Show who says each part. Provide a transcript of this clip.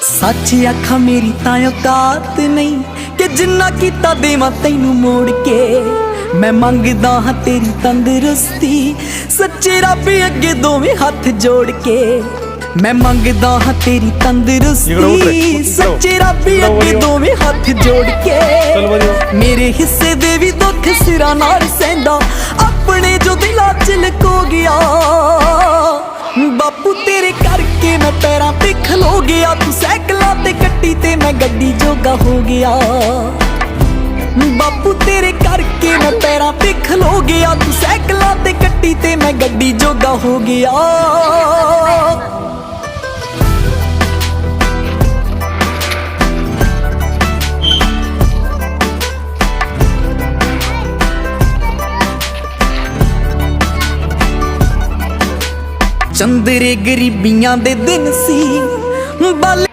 Speaker 1: सच आखा मेरी तां औकात नहीं कि जिन्ना कीता देवां तैनू मोड़ के। मैं मंगदा हाँ तेरी तंदुरुस्ती सच्चे रब अगे दोवें हाथ जोड़ के। मैं मंगदा हाँ तेरी तंदुरुस्ती सच्चे रब अगे दोवें हाथ जोड़ के। मेरे हिस्से दे भी दुख सिरा नाल सैंदा अपने जो दिला च लको गया। बापू तेरे करके मैं पैरां ते खलो गया। तू सैकलां ते कट्टी ते मैं गड्डी जोगा हो गया। बापू तेरे करके मैं पैरां ते खलो गया। तू सैकलां ते कट्टी ते मैं गड्डी जोगा हो गया। चंदरे गरीबियां दे दिन सी बल